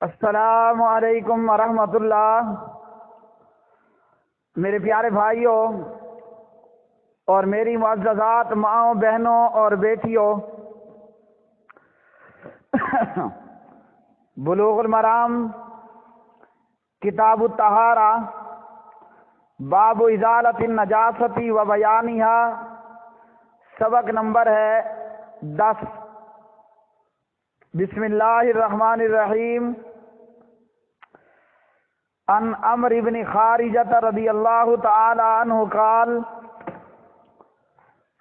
السلام علیکم ورحمۃ اللہ۔ میرے پیارے بھائیوں اور میری معززات ماؤں، بہنوں اور بیٹیوں، بلوغ المرام کتاب الطہارہ باب ازالۃ النجاست و بیانہا، سبق نمبر ہے 10۔ بسم اللہ الرحمن الرحیم۔ عن عمرو بن خارجۃ رضی اللہ تعالی عنہ قال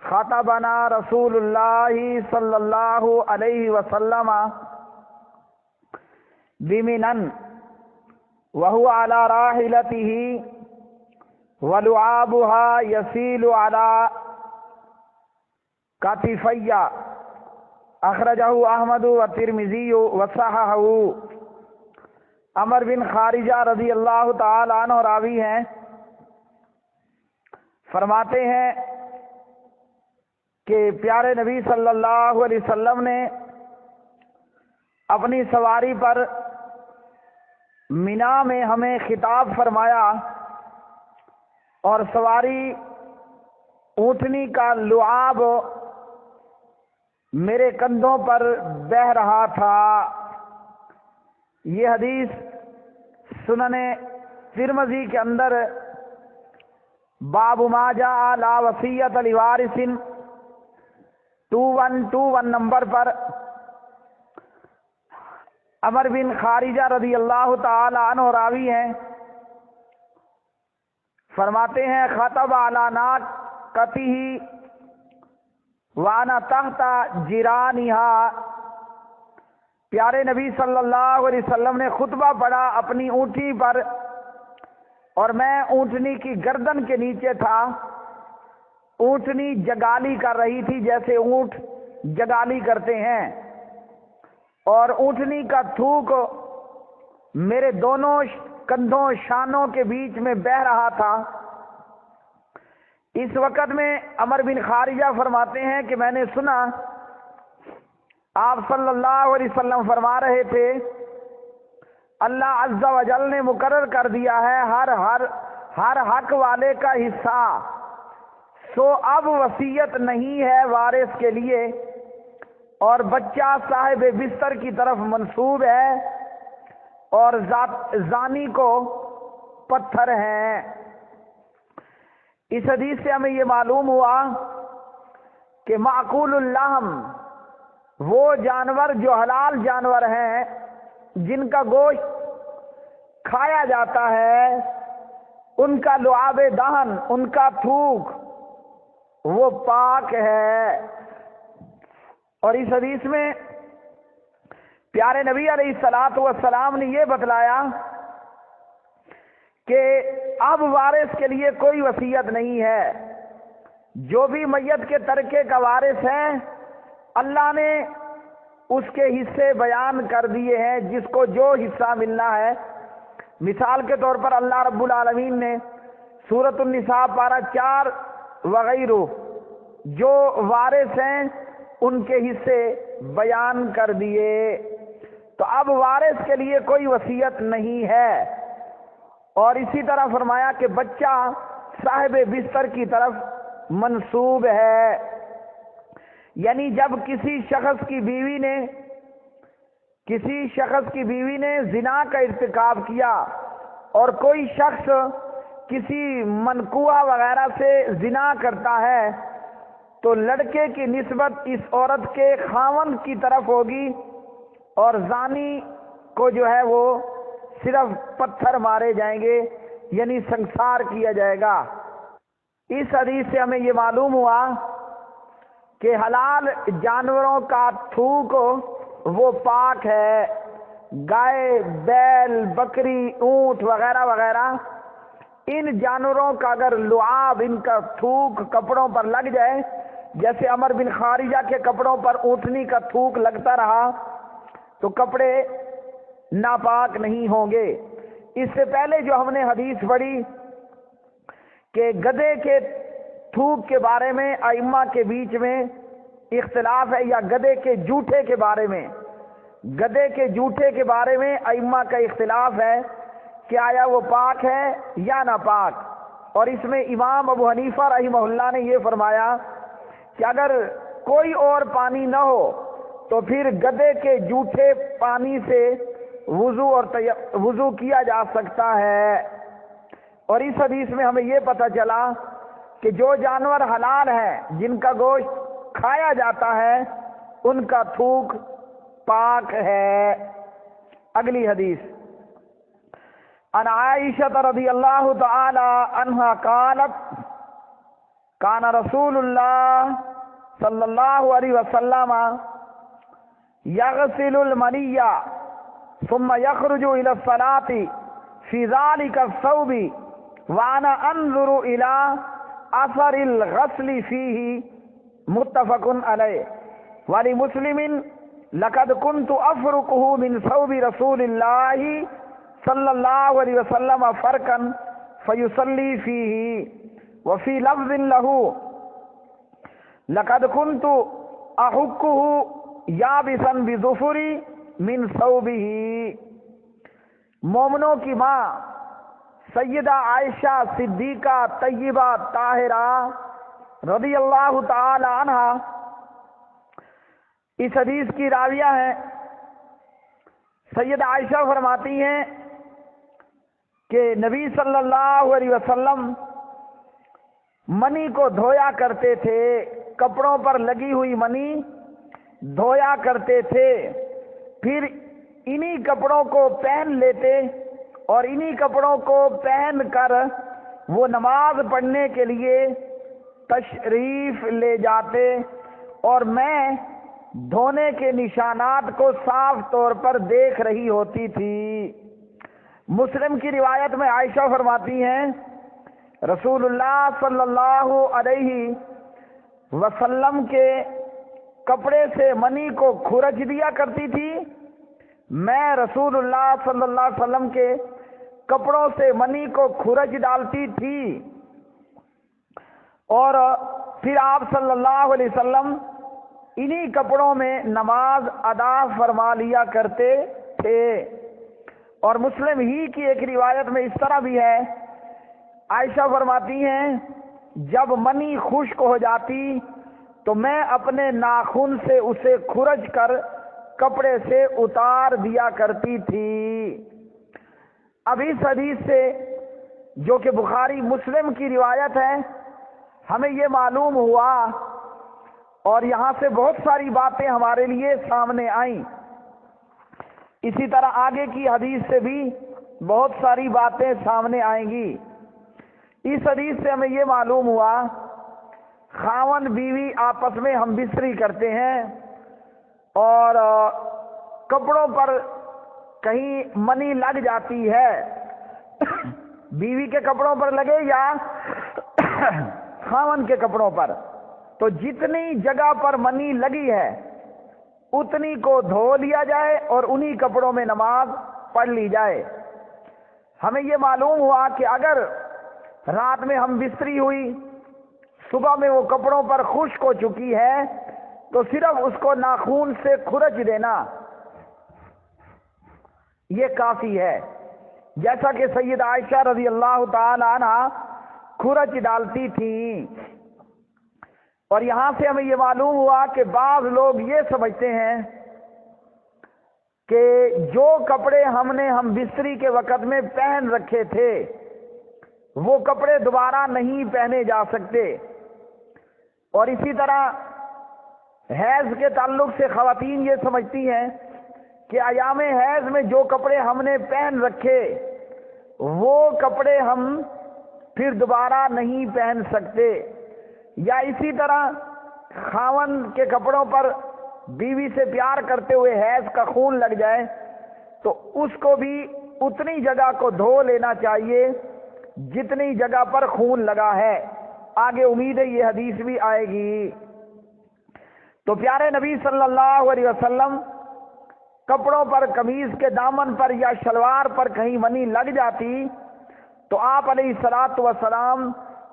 خطبنا رسول اللہ صلی اللہ علیہ وسلم بمنن وهو على راحلته ولعابها يسيل على كتفي، اخرجہ احمد والترمذی وصححہ۔ عمر بن خارجہ رضی اللہ تعالی عنہ راوی ہیں، فرماتے ہیں کہ پیارے نبی صلی اللہ علیہ وسلم نے اپنی سواری پر مینا میں ہمیں خطاب فرمایا، اور سواری اونٹنی کا لعاب میرے کندھوں پر بہہ رہا تھا۔ یہ حدیث سنن ترمذی کے اندر باب ما جاء لا وصیۃ لوارث 2121 نمبر پر عمر بن خارجہ رضی اللہ تعالی عنہ راوی ہیں، فرماتے ہیں خطب علی ناقتہ وانا تحت جرانہا، پیارے نبی صلی اللہ علیہ وسلم نے خطبہ پڑھا اپنی اونٹنی پر، اور میں اونٹنی کی گردن کے نیچے تھا۔ اونٹنی جگالی کر رہی تھی جیسے اونٹ جگالی کرتے ہیں، اور اونٹنی کا تھوک میرے دونوں کندھوں شانوں کے بیچ میں بہہ رہا تھا۔ اس وقت میں عمر بن خارجہ فرماتے ہیں کہ میں نے سنا آپ صلی اللہ علیہ وسلم فرما رہے تھے، اللہ عز و جل نے مقرر کر دیا ہے ہر حق والے کا حصہ، سو اب وصیت نہیں ہے وارث کے لیے، اور بچہ صاحب بستر کی طرف منسوب ہے، اور زانی کو پتھر ہیں۔ اس حدیث سے ہمیں یہ معلوم ہوا کہ معقول اللحم، وہ جانور جو حلال جانور ہیں جن کا گوشت کھایا جاتا ہے، ان کا لعاب دہن، ان کا تھوک وہ پاک ہے۔ اور اس حدیث میں پیارے نبی علیہ الصلوۃ والسلام نے یہ بتلایا کہ اب وارث کے لیے کوئی وصیت نہیں ہے۔ جو بھی میت کے ترکے کا وارث ہے، اللہ نے اس کے حصے بیان کر دیے ہیں، جس کو جو حصہ ملنا ہے۔ مثال کے طور پر اللہ رب العالمین نے سورۃ النساء پارہ 4 وغیرہ جو وارث ہیں ان کے حصے بیان کر دیے۔ تو اب وارث کے لیے کوئی وصیت نہیں ہے۔ اور اسی طرح فرمایا کہ بچہ صاحب بستر کی طرف منسوب ہے، یعنی جب کسی شخص کی بیوی نے زنا کا ارتکاب کیا، اور کوئی شخص کسی منکوہ وغیرہ سے زنا کرتا ہے، تو لڑکے کی نسبت اس عورت کے خاوند کی طرف ہوگی، اور زانی کو جو ہے وہ صرف پتھر مارے جائیں گے، یعنی سنسار کیا جائے گا۔ اس حدیث سے ہمیں یہ معلوم ہوا کہ حلال جانوروں کا تھوک وہ پاک ہے۔ گائے، بیل، بکری، اونٹ وغیرہ وغیرہ، ان جانوروں کا اگر لعاب، ان کا تھوک کپڑوں پر لگ جائے، جیسے عمر بن خارجہ کے کپڑوں پر اونٹنی کا تھوک لگتا رہا، تو کپڑے ناپاک نہیں ہوں گے۔ اس سے پہلے جو ہم نے حدیث پڑھی کہ گدھے کے تھوک کے بارے میں ائمہ کے بیچ میں اختلاف ہے، یا گدھے کے جوٹے کے بارے میں، گدے کے جوٹے کے بارے میں ائمہ کا اختلاف ہے کہ آیا وہ پاک ہے یا ناپاک، اور اس میں امام ابو حنیفہ رحمہ اللہ نے یہ فرمایا کہ اگر کوئی اور پانی نہ ہو تو پھر گدے کے جوٹے پانی سے وضو کیا جا سکتا ہے۔ اور اس حدیث میں ہمیں یہ پتہ چلا کہ جو جانور حلال ہیں، جن کا گوشت کھایا جاتا ہے، ان کا تھوک پاک ہے۔ اگلی حدیث، عن عائشہ رضی اللہ تعالی عنہا قالت کان رسول اللہ صلی اللہ علیہ وسلم یغسل المنی ثم یخرج الی الصلاة فی ذلک الثوب وانا انظر الى اثر الغسل فیہ، متفق علیہ۔ ولمسلم لقد كنت افرقه من ثوب رسول اللہ صلی اللہ علیہ وسلم فرقا فیصلی فیہ، وفی لفظ له لقد كنت احكه یابسا بظفری من ثوبہ۔ مومنوں کی ماں سیدہ عائشہ صدیقہ طیبہ طاہرہ رضی اللہ تعالی عنہ اس حدیث کی راویہ ہیں۔ سیدہ عائشہ فرماتی ہیں کہ نبی صلی اللہ علیہ وسلم منی کو دھویا کرتے تھے، کپڑوں پر لگی ہوئی منی دھویا کرتے تھے، پھر انہی کپڑوں کو پہن لیتے اور انہی کپڑوں کو پہن کر وہ نماز پڑھنے کے لیے تشریف لے جاتے، اور میں دھونے کے نشانات کو صاف طور پر دیکھ رہی ہوتی تھی۔ مسلم کی روایت میں عائشہ فرماتی ہیں رسول اللہ صلی اللہ علیہ وسلم کے کپڑے سے منی کو کھرچ دیا کرتی تھی، میں رسول اللہ صلی اللہ علیہ وسلم کے کپڑوں سے منی کو کھرچ ڈالتی تھی، اور پھر آپ صلی اللہ علیہ وسلم انہی کپڑوں میں نماز ادا فرما لیا کرتے تھے۔ اور مسلم ہی کی ایک روایت میں اس طرح بھی ہے، عائشہ فرماتی ہیں جب منی خشک ہو جاتی تو میں اپنے ناخن سے اسے کھرچ کر کپڑے سے اتار دیا کرتی تھی۔ اب اس حدیث سے جو کہ بخاری مسلم کی روایت ہے ہمیں یہ معلوم ہوا، اور یہاں سے بہت ساری باتیں ہمارے لیے سامنے آئیں، اسی طرح آگے کی حدیث سے بھی بہت ساری باتیں سامنے آئیں گی۔ اس حدیث سے ہمیں یہ معلوم ہوا خاوند بیوی آپس میں ہم بستری کرتے ہیں اور کپڑوں پر کہیں منی لگ جاتی ہے، بیوی کے کپڑوں پر لگے یا خاوند کے کپڑوں پر، تو جتنی جگہ پر منی لگی ہے اتنی کو دھو لیا جائے اور انہی کپڑوں میں نماز پڑھ لی جائے۔ ہمیں یہ معلوم ہوا کہ اگر رات میں ہم بستری ہوئی، صبح میں وہ کپڑوں پر خشک ہو چکی ہے، تو صرف اس کو ناخون سے کھرچ دینا یہ کافی ہے، جیسا کہ سید عائشہ رضی اللہ تعالی عنہ کھرچ ڈالتی تھیں۔ اور یہاں سے ہمیں یہ معلوم ہوا کہ بعض لوگ یہ سمجھتے ہیں کہ جو کپڑے ہم بستری کے وقت میں پہن رکھے تھے وہ کپڑے دوبارہ نہیں پہنے جا سکتے، اور اسی طرح حیض کے تعلق سے خواتین یہ سمجھتی ہیں کہ ایام حیض میں جو کپڑے ہم نے پہن رکھے وہ کپڑے ہم پھر دوبارہ نہیں پہن سکتے، یا اسی طرح خاوند کے کپڑوں پر بیوی سے پیار کرتے ہوئے حیض کا خون لگ جائے تو اس کو بھی اتنی جگہ کو دھو لینا چاہیے جتنی جگہ پر خون لگا ہے۔ آگے امید ہے یہ حدیث بھی آئے گی۔ تو پیارے نبی صلی اللہ علیہ وسلم کپڑوں پر، قمیض کے دامن پر یا شلوار پر کہیں منی لگ جاتی تو آپ علیہ الصلوۃ والسلام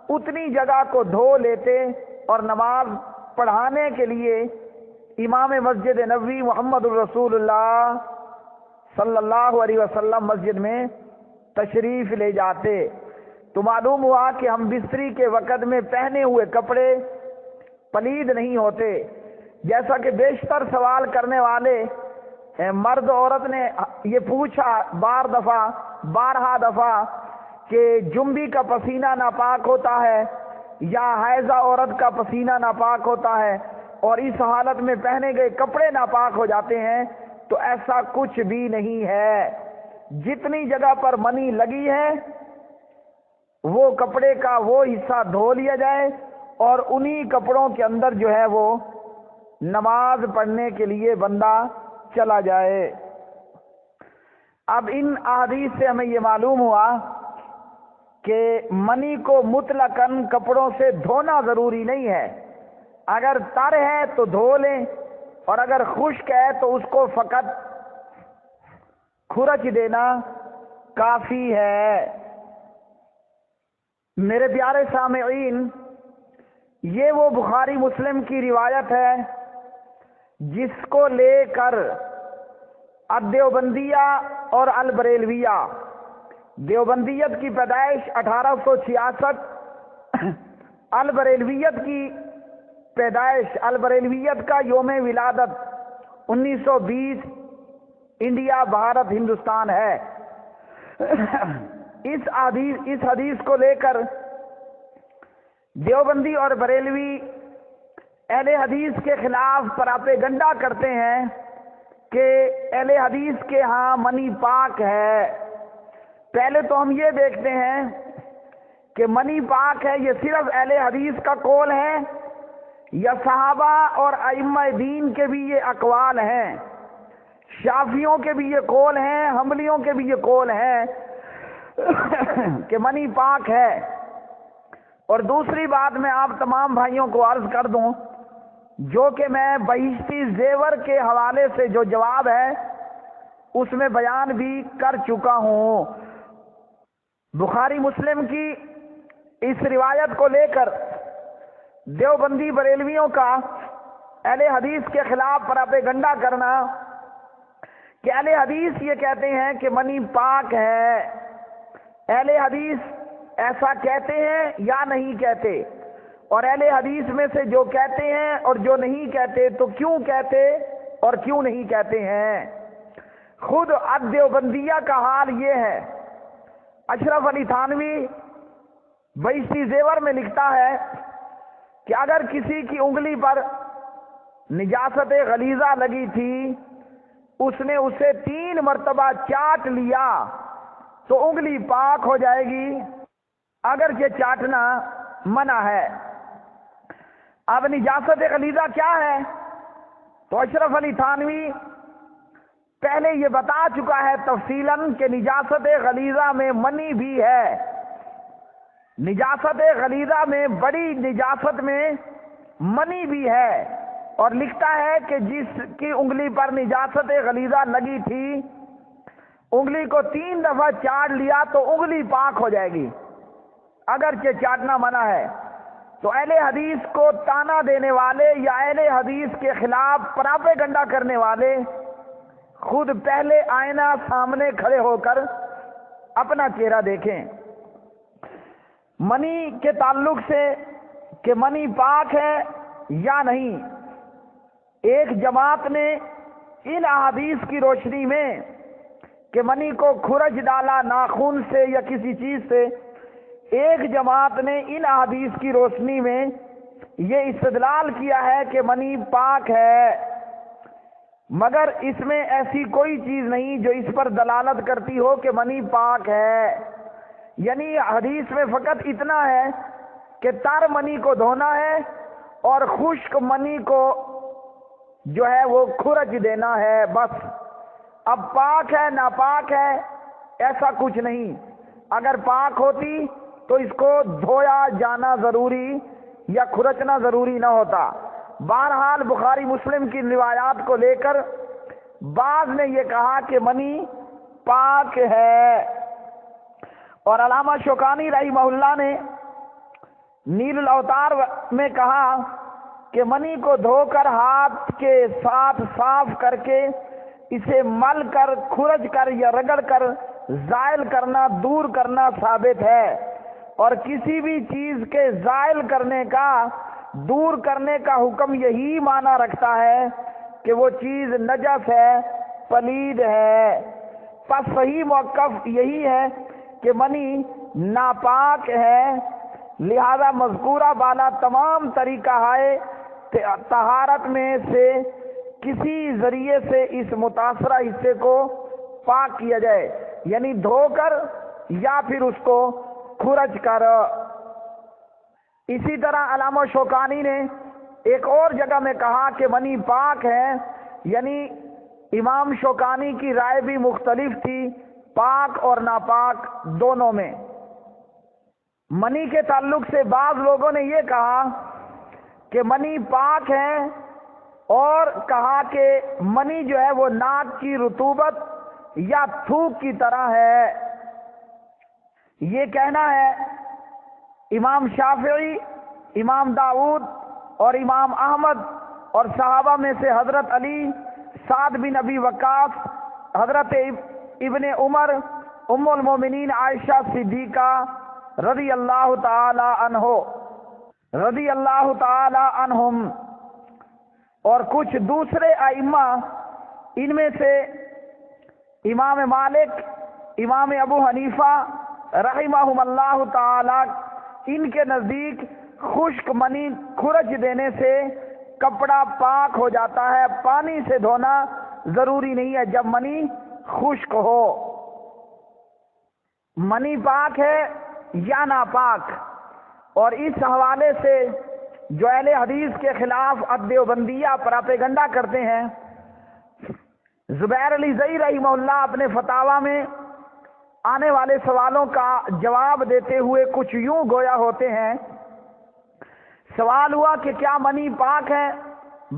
اتنی جگہ کو دھو لیتے اور نماز پڑھانے کے لیے امام مسجد نبوی محمد الرسول اللہ صلی اللہ علیہ وسلم مسجد میں تشریف لے جاتے تو معلوم ہوا کہ ہم بستری کے وقت میں پہنے ہوئے کپڑے پلید نہیں ہوتے، جیسا کہ بیشتر سوال کرنے والے مرد عورت نے یہ پوچھا بارہا دفعہ کہ جنبی کا پسینہ ناپاک ہوتا ہے یا حائضہ عورت کا پسینہ ناپاک ہوتا ہے اور اس حالت میں پہنے گئے کپڑے ناپاک ہو جاتے ہیں، تو ایسا کچھ بھی نہیں ہے۔ جتنی جگہ پر منی لگی ہے وہ کپڑے کا وہ حصہ دھو لیا جائے اور انہی کپڑوں کے اندر جو ہے وہ نماز پڑھنے کے لیے بندہ چلا جائے۔ اب ان احادیث سے ہمیں یہ معلوم ہوا کہ منی کو مطلقاً کپڑوں سے دھونا ضروری نہیں ہے، اگر تر ہے تو دھو لیں اور اگر خشک ہے تو اس کو فقط کھرچ دینا کافی ہے۔ میرے پیارے سامعین، یہ وہ بخاری مسلم کی روایت ہے جس کو لے کر الدیوبندیہ اور البریلویہ، دیوبندیت کی پیدائش 1866، البریلویت کی پیدائش، البریلویت کا یوم ولادت 1920، انڈیا بھارت ہندوستان ہے۔ اس حدیث کو لے کر دیوبندی اور بریلوی اہل حدیث کے خلاف پراپیگنڈا کرتے ہیں کہ اہل حدیث کے ہاں منی پاک ہے۔ پہلے تو ہم یہ دیکھتے ہیں کہ منی پاک ہے، یہ صرف اہل حدیث کا قول ہے یا صحابہ اور ائمہ دین کے بھی یہ اقوال ہیں، شافعیوں کے بھی یہ قول ہیں، حنبلیوں کے بھی یہ قول ہیں کہ منی پاک ہے۔ اور دوسری بات میں آپ تمام بھائیوں کو عرض کر دوں، جو کہ میں بہشتی زیور کے حوالے سے جو جواب ہے اس میں بیان بھی کر چکا ہوں۔ بخاری مسلم کی اس روایت کو لے کر دیوبندی بریلویوں کا اہل حدیث کے خلاف پراپیگنڈا کرنا کہ اہل حدیث یہ کہتے ہیں کہ منی پاک ہے، اہل حدیث ایسا کہتے ہیں یا نہیں کہتے، اور اہل حدیث میں سے جو کہتے ہیں اور جو نہیں کہتے تو کیوں کہتے اور کیوں نہیں کہتے ہیں۔ خود الدیوبندیہ کا حال یہ ہے۔ اشرف علی تھانوی بہشتی زیور میں لکھتا ہے کہ اگر کسی کی انگلی پر نجاست غلیظہ لگی تھی، اس نے اسے 3 مرتبہ چاٹ لیا تو انگلی پاک ہو جائے گی، اگرچہ چاٹنا منع ہے۔ اب نجاست غلیظہ کیا ہے؟ تو اشرف علی تھانوی پہلے یہ بتا چکا ہے تفصیلاً کہ نجاست غلیظہ میں منی بھی ہے، نجاست غلیظہ میں بڑی نجاست میں منی بھی ہے، اور لکھتا ہے کہ جس کی انگلی پر نجاست غلیظہ لگی تھی، انگلی کو 3 دفعہ چاٹ لیا تو انگلی پاک ہو جائے گی، اگرچہ چاٹنا منع ہے۔ تو اہل حدیث کو تانا دینے والے یا اہل حدیث کے خلاف پراپیگنڈا کرنے والے خود پہلے آئینہ سامنے کھڑے ہو کر اپنا چہرہ دیکھیں۔ منی کے تعلق سے کہ منی پاک ہے یا نہیں، ایک جماعت نے ان احادیث کی روشنی میں کہ منی کو کھرچ ڈالا ناخن سے یا کسی چیز سے، ایک جماعت نے ان احادیث کی روشنی میں یہ استدلال کیا ہے کہ منی پاک ہے، مگر اس میں ایسی کوئی چیز نہیں جو اس پر دلالت کرتی ہو کہ منی پاک ہے۔ یعنی حدیث میں فقط اتنا ہے کہ تر منی کو دھونا ہے اور خشک منی کو جو ہے وہ کھرچ دینا ہے، بس۔ اب پاک ہے ناپاک ہے ایسا کچھ نہیں، اگر پاک ہوتی تو اس کو دھویا جانا ضروری یا کھرچنا ضروری نہ ہوتا۔ بہرحال بخاری مسلم کی روایات کو لے کر بعض نے یہ کہا کہ منی پاک ہے، اور علامہ شوکانی رحمہ اللہ نے نیل الاوتار میں کہا کہ منی کو دھو کر ہاتھ کے ساتھ صاف کر کے اسے مل کر کھرچ کر یا رگڑ کر زائل کرنا دور کرنا ثابت ہے، اور کسی بھی چیز کے زائل کرنے کا دور کرنے کا حکم یہی معنی رکھتا ہے کہ وہ چیز نجس ہے، پلید ہے۔ پس صحیح موقف یہی ہے کہ منی ناپاک ہے، لہذا مذکورہ بالا تمام طریقہ ہے طہارت میں سے کسی ذریعے سے اس متاثرہ حصے کو پاک کیا جائے، یعنی دھو کر یا پھر اس کو کھرچ کر۔ اسی طرح علامہ شوکانی نے ایک اور جگہ میں کہا کہ منی پاک ہے، یعنی امام شوکانی کی رائے بھی مختلف تھی پاک اور ناپاک دونوں میں۔ منی کے تعلق سے بعض لوگوں نے یہ کہا کہ منی پاک ہے، اور کہا کہ منی جو ہے وہ ناک کی رطوبت یا تھوک کی طرح ہے۔ یہ کہنا ہے امام شافعی، امام داؤد اور امام احمد اور صحابہ میں سے حضرت علی، سعد بن ابی وقاص، حضرت ابن عمر، ام المومنین عائشہ صدیقہ رضی اللہ تعالی عنہم، اور کچھ دوسرے ائمہ، ان میں سے امام مالک، امام ابو حنیفہ رحمہم اللہ تعالی، ان کے نزدیک خشک منی کھرچ دینے سے کپڑا پاک ہو جاتا ہے، پانی سے دھونا ضروری نہیں ہے جب منی خشک ہو۔ منی پاک ہے یا ناپاک؟ اور اس حوالے سے جو اہل حدیث کے خلاف دیوبندیہ پراپیگنڈا کرتے ہیں، زبیر علی زئی رحمہ اللہ اپنے فتاوی میں آنے والے سوالوں کا جواب دیتے ہوئے کچھ یوں گویا ہوتے ہیں۔ سوال ہوا کہ کیا منی پاک ہے؟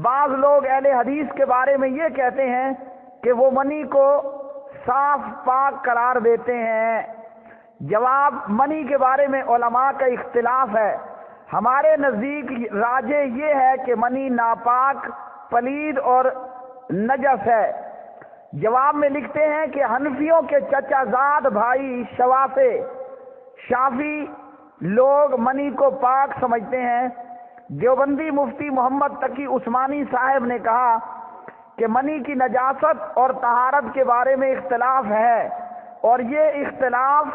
بعض لوگ اہل حدیث کے بارے میں یہ کہتے ہیں کہ وہ منی کو صاف پاک قرار دیتے ہیں۔ جواب، منی کے بارے میں علماء کا اختلاف ہے۔ ہمارے نزدیک راجح یہ ہے کہ منی ناپاک، پلید اور نجس ہے۔ جواب میں لکھتے ہیں کہ حنفیوں کے چچا زاد بھائی شافی لوگ منی کو پاک سمجھتے ہیں۔ دیوبندی مفتی محمد تقی عثمانی صاحب نے کہا کہ منی کی نجاست اور طہارت کے بارے میں اختلاف ہے، اور یہ اختلاف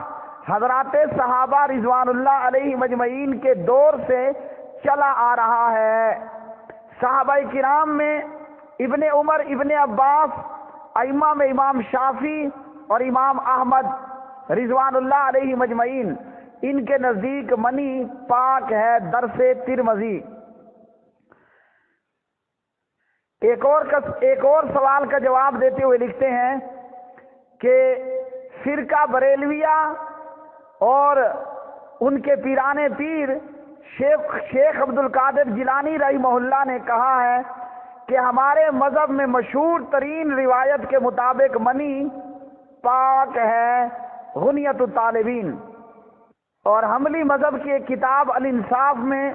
حضرات صحابہ رضوان اللہ علیہ مجمعین کے دور سے چلا آ رہا ہے۔ صحابہ کرام میں ابن عمر، ابن عباس، ائمہ میں امام شافعی اور امام احمد رضوان اللہ علیہ مجمعین، ان کے نزدیک منی پاک ہے۔ درس ترمذی۔ ایک اور سوال کا جواب دیتے ہوئے لکھتے ہیں کہ فرقہ بریلویہ اور ان کے پیران پیر شیخ عبد القادر جیلانی رحمہ اللہ نے کہا ہے کہ ہمارے مذہب میں مشہور ترین روایت کے مطابق منی پاک ہے، غنیت الطالبین۔ اور حنبلی مذہب کی ایک کتاب الانصاف میں،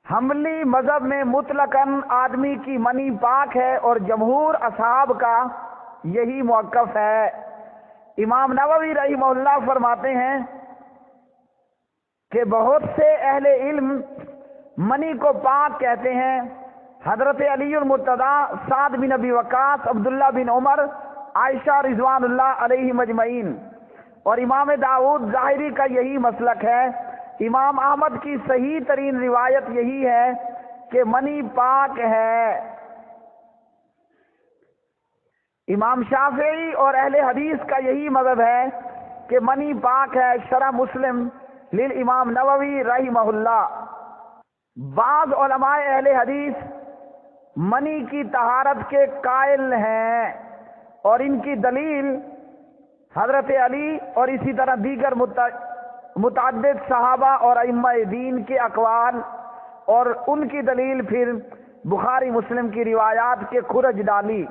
حنبلی مذہب میں مطلقاً آدمی کی منی پاک ہے، اور جمہور اصحاب کا یہی موقف ہے۔ امام نووی رحمہ اللہ فرماتے ہیں کہ بہت سے اہل علم منی کو پاک کہتے ہیں۔ حضرت علی المرتضی، سعد بن ابی وقاص، عبداللہ بن عمر، عائشہ رضوان اللہ علیہ مجمعین، اور امام داؤد ظاہری کا یہی مسلک ہے۔ امام احمد کی صحیح ترین روایت یہی ہے کہ منی پاک ہے۔ امام شافعی اور اہل حدیث کا یہی مذہب ہے کہ منی پاک ہے۔ شرح مسلم للامام نووی رحمہ اللہ۔ بعض علماء اہل حدیث منی کی طہارت کے قائل ہیں، اور ان کی دلیل حضرت علی اور اسی طرح دیگر متعدد صحابہ اور ائمہ دین کے اقوال، اور ان کی دلیل پھر بخاری مسلم کی روایات کے کھرج ڈالی،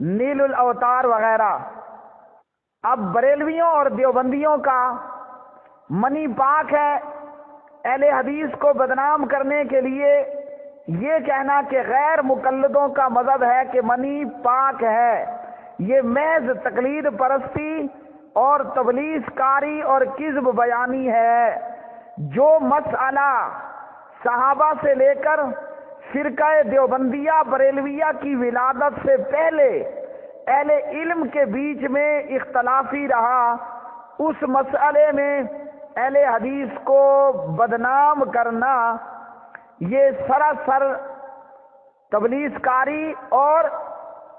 نیل الاوتار وغیرہ۔ اب بریلویوں اور دیوبندیوں کا منی پاک ہے اہل حدیث کو بدنام کرنے کے لیے یہ کہنا کہ غیر مقلدوں کا مذہب ہے کہ منی پاک ہے، یہ محض تقلید پرستی اور تبلیغ کاری اور کذب بیانی ہے۔ جو مسئلہ صحابہ سے لے کر فرقہ دیوبندیہ بریلویہ کی ولادت سے پہلے اہل علم کے بیچ میں اختلافی رہا، اس مسئلے میں اہل حدیث کو بدنام کرنا یہ سراسر تبلیغ کاری اور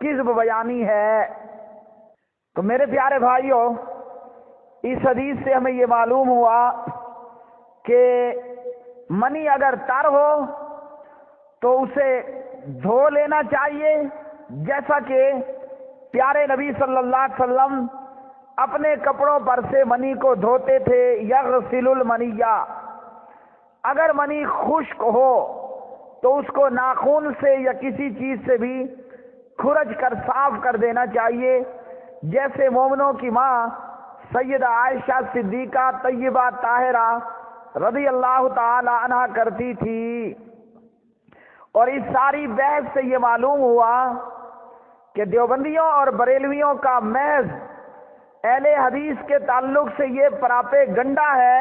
کذب بیانی ہے۔ تو میرے پیارے بھائیوں، اس حدیث سے ہمیں یہ معلوم ہوا کہ منی اگر تر ہو تو اسے دھو لینا چاہیے، جیسا کہ پیارے نبی صلی اللہ علیہ وسلم اپنے کپڑوں پر سے منی کو دھوتے تھے۔ یغسل المنیہ، اگر منی خشک ہو تو اس کو ناخن سے یا کسی چیز سے بھی کھرچ کر صاف کر دینا چاہیے، جیسے مومنوں کی ماں سیدہ عائشہ صدیقہ طیبہ طاہرہ رضی اللہ تعالی عنہ کرتی تھی۔ اور اس ساری بحث سے یہ معلوم ہوا کہ دیوبندیوں اور بریلویوں کا محض اہل حدیث کے تعلق سے یہ پراپے گنڈا ہے،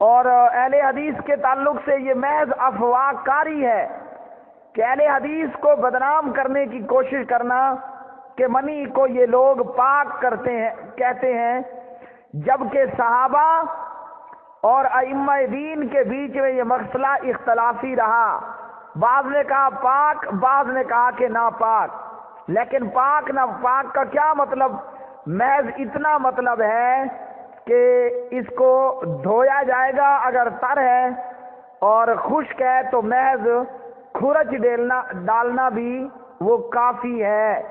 اور اہل حدیث کے تعلق سے یہ محض افواہ کاری ہے کہ اہل حدیث کو بدنام کرنے کی کوشش کرنا کہ منی کو یہ لوگ پاک کہتے ہیں، جبکہ صحابہ اور ائمہ دین کے بیچ میں یہ مسئلہ اختلافی رہا، بعض نے کہا پاک، بعض نے کہا کہ ناپاک۔ لیکن پاک ناپاک کا کیا مطلب؟ محض اتنا مطلب ہے کہ اس کو دھویا جائے گا اگر تر ہے، اور خشک ہے تو محض کھرچ ڈالنا بھی وہ کافی ہے۔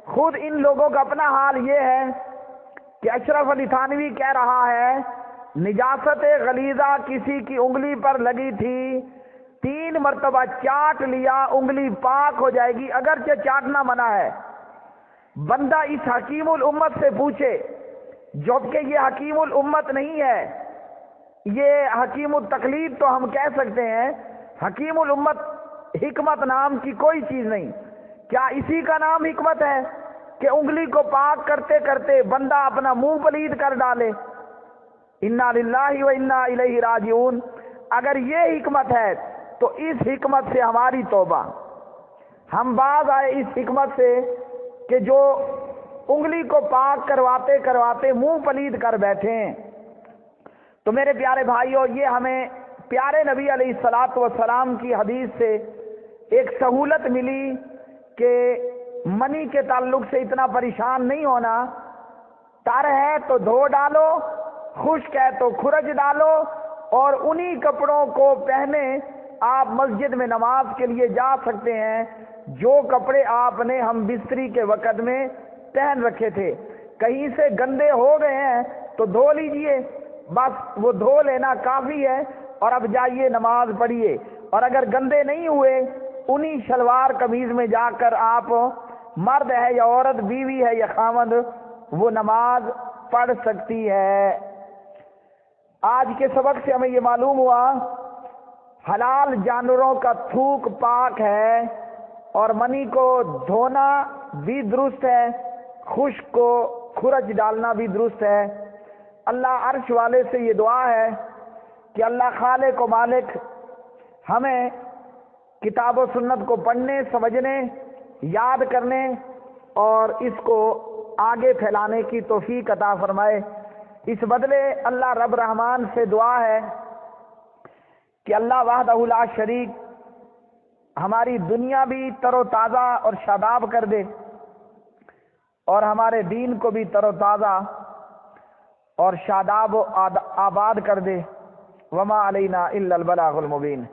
خود ان لوگوں کا اپنا حال یہ ہے کہ اشرف علی تھانوی کہہ رہا ہے نجاست غلیظہ کسی کی انگلی پر لگی تھی، 3 مرتبہ چاٹ لیا انگلی پاک ہو جائے گی، اگرچہ چاٹنا منع ہے۔ بندہ اس حکیم الامت سے پوچھے، جبکہ یہ حکیم الامت نہیں ہے، یہ حکیم التقلید تو ہم کہہ سکتے ہیں، حکیم الامت حکمت نام کی کوئی چیز نہیں۔ کیا اسی کا نام حکمت ہے کہ انگلی کو پاک کرتے کرتے بندہ اپنا منہ پلید کر ڈالے؟ انا للہ و انا الیہ راجعون۔ اگر یہ حکمت ہے تو اس حکمت سے ہماری توبہ، ہم باز آئے اس حکمت سے کہ جو انگلی کو پاک کرواتے کرواتے منہ پلید کر بیٹھے ہیں۔ تو میرے پیارے بھائیوں، یہ ہمیں پیارے نبی علیہ الصلوۃ والسلام کی حدیث سے ایک سہولت ملی کہ منی کے تعلق سے اتنا پریشان نہیں ہونا، تر ہے تو دھو ڈالو، خشک ہے تو کھرچ ڈالو، اور انہی کپڑوں کو پہنے آپ مسجد میں نماز کے لیے جا سکتے ہیں جو کپڑے آپ نے ہم بستری کے وقت میں پہن رکھے تھے۔ کہیں سے گندے ہو گئے ہیں تو دھو لیجئے، بس وہ دھو لینا کافی ہے، اور اب جائیے نماز پڑھیے۔ اور اگر گندے نہیں ہوئے، انہی شلوار قمیض میں جا کر آپ، مرد ہے یا عورت، بیوی ہے یا خاوند، وہ نماز پڑھ سکتی ہے۔ آج کے سبق سے ہمیں یہ معلوم ہوا حلال جانوروں کا تھوک پاک ہے، اور منی کو دھونا بھی درست ہے، خشک کو کھرچ ڈالنا بھی درست ہے۔ اللہ عرش والے سے یہ دعا ہے کہ اللہ خالق و مالک ہمیں کتاب و سنت کو پڑھنے، سمجھنے، یاد کرنے اور اس کو آگے پھیلانے کی توفیق عطا فرمائے۔ اس بدلے اللہ رب رحمان سے دعا ہے کہ اللہ وحدہ لا شریک ہماری دنیا بھی تر و تازہ اور شاداب کر دے، اور ہمارے دین کو بھی تر و تازہ اور شاداب و آباد کر دے۔ وما علینا الا البلاغ المبین۔